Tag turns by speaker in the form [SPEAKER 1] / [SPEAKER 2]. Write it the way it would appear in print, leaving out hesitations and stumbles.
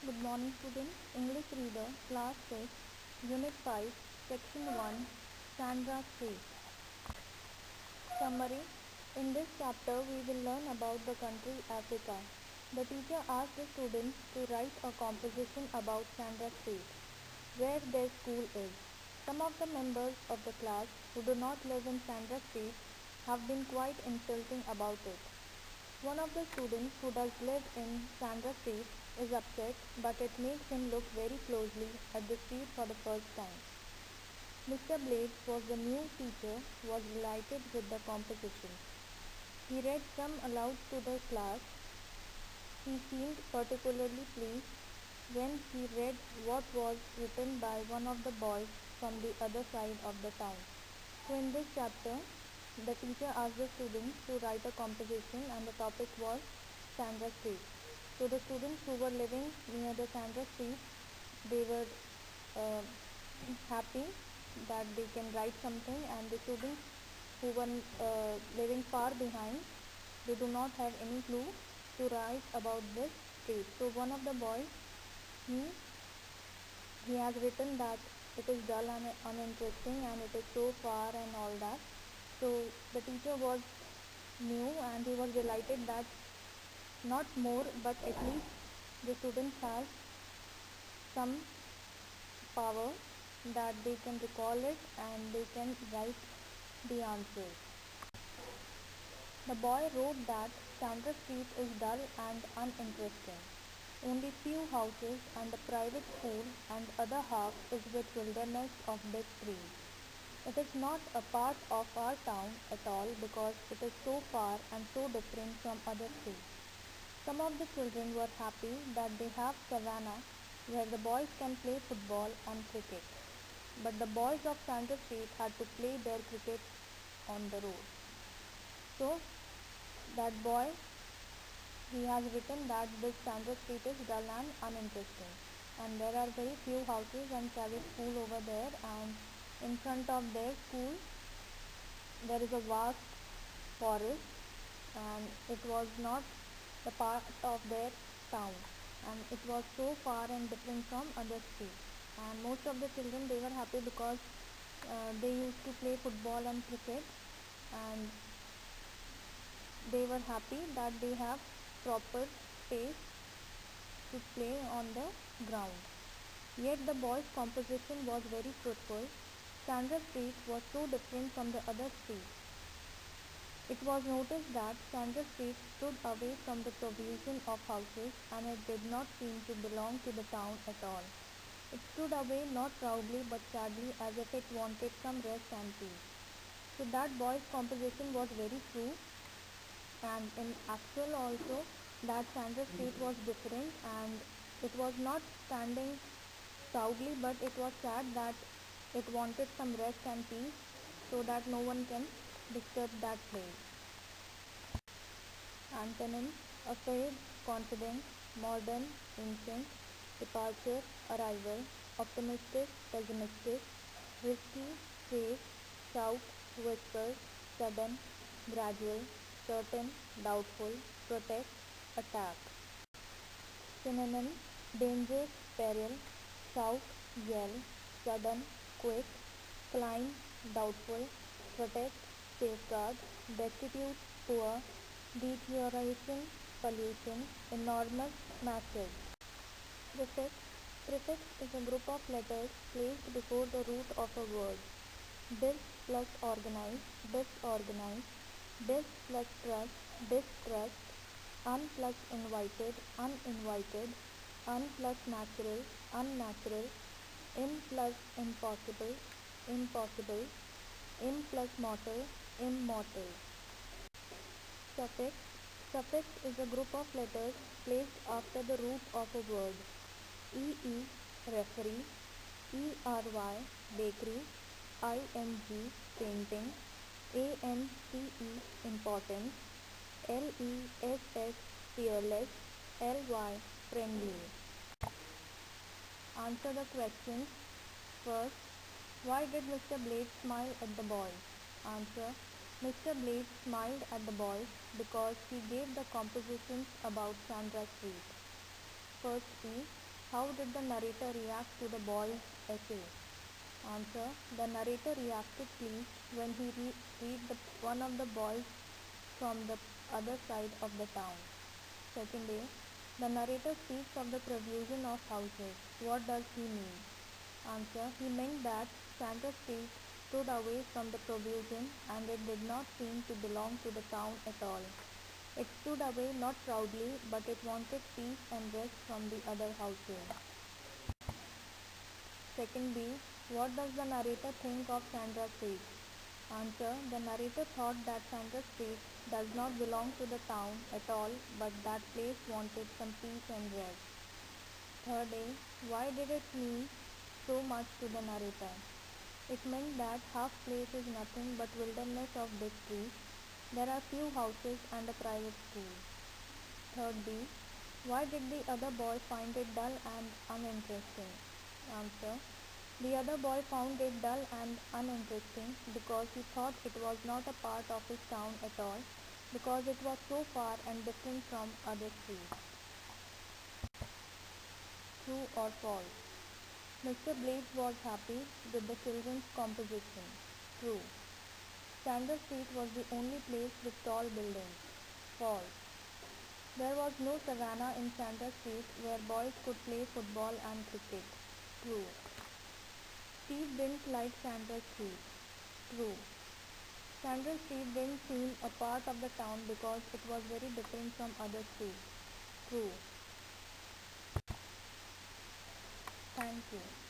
[SPEAKER 1] Good morning students. English reader, class 6, unit 5, section 1, Sandra Street. Summary. In this chapter we will learn about the country Africa. The teacher asked the students to write a composition about Sandra Street, where their school is. Some of the members of the class who do not live in Sandra Street have been quite insulting about it. One of the students who does live in Sandra Street is upset, but it makes him look very closely at the street for the first time. Mr. Blades was the new teacher, was delighted with the composition. He read some aloud to the class. He seemed particularly pleased when he read what was written by one of the boys from the other side of the town. So in this chapter, the teacher asked the students to write a composition and the topic was Sandra Street. So the students who were living near the Sandra Street, they were uh, happy that they can write something, and the students who were living far behind, they do not have any clue to write about this street. So one of the boys, he he has written that it is dull and uninteresting and it is so far and all that. So the teacher was new and he was delighted that not more but at least the students have some power that they can recall it and they can write the answers. The boy wrote that Sandra Street is dull and uninteresting. Only few houses and a private school, and other half is with wilderness of big trees. It is not a part of our town at all because it is so far and so different from other streets. Some of the children were happy that they have savannah where the boys can play football and cricket. But the boys of Sandra Street had to play their cricket on the road. So that boy, he has written that this Sandra Street is dull and uninteresting, and there are very few houses and private school over there, and in front of their school there is a vast forest, and it was not the part of their town, and it was so far and different from other streets. And most of the children, they were happy because they used to play football and cricket, and they were happy that they have proper space to play on the ground. Yet the boys' composition was very truthful. Sandra Street was so different from the other streets. It was noticed that Sandra Street stood away from the provision of houses, and it did not seem to belong to the town at all. It stood away not proudly but sadly, as if it wanted some rest and peace. So that boy's composition was very true, and in actual also that Sandra Street was different, and it was not standing proudly, but it was sad that it wanted some rest and peace so that no one can disturb that place. Antonyms: afraid, confident, modern, ancient, departure, arrival, optimistic, pessimistic, risky, safe, shout, whisper, sudden, gradual, certain, doubtful, protect, attack. Synonym: danger, peril, shout, yell, sudden, quick, climb, doubtful, protect, safeguard, destitute, poor, deterioration, pollution, enormous, massive. Prefix. Prefix is a group of letters placed before the root of a word. Dis plus organize, disorganize, dis plus trust, distrust, un plus invited, uninvited, un plus natural, unnatural, im plus impossible, impossible, im plus mortal, immortal. Suffix. Suffix is a group of letters placed after the root of a word. E referee, ERY bakery, ING painting, ANCE important, LESS fearless, LY friendly. Answer the questions. First, why did Mr. Blades smile at the boys? Answer: Mr. Blades smiled at the boys because he gave the compositions about Sandra Street. First E. How did the narrator react to the boy's essay? Answer. The narrator reacted pleased when he read one of the boys from the other side of the town. Second A. The narrator speaks of the provision of houses. What does he mean? Answer. He meant that Sandra Street stood away from the provision and it did not seem to belong to the town at all. It stood away not proudly, but it wanted peace and rest from the other houses. Second B. What does the narrator think of Sandra Street? Answer. The narrator thought that Sandra Street does not belong to the town at all, but that place wanted some peace and rest. Third A. Why did it mean so much to the narrator? It meant that half place is nothing but wilderness of big trees. There are few houses and a private school. Third B. Why did the other boy find it dull and uninteresting? Answer. The other boy found it dull and uninteresting because he thought it was not a part of his town at all, because it was so far and different from other streets. True or false? Mr. Blades was happy with the children's composition. True. Sanders Street was the only place with tall buildings. False. There was no savannah in Sanders Street where boys could play football and cricket. True. Steve didn't like Sanders Street. True. Sanders Street didn't seem a part of the town because it was very different from other streets. True. Thank you.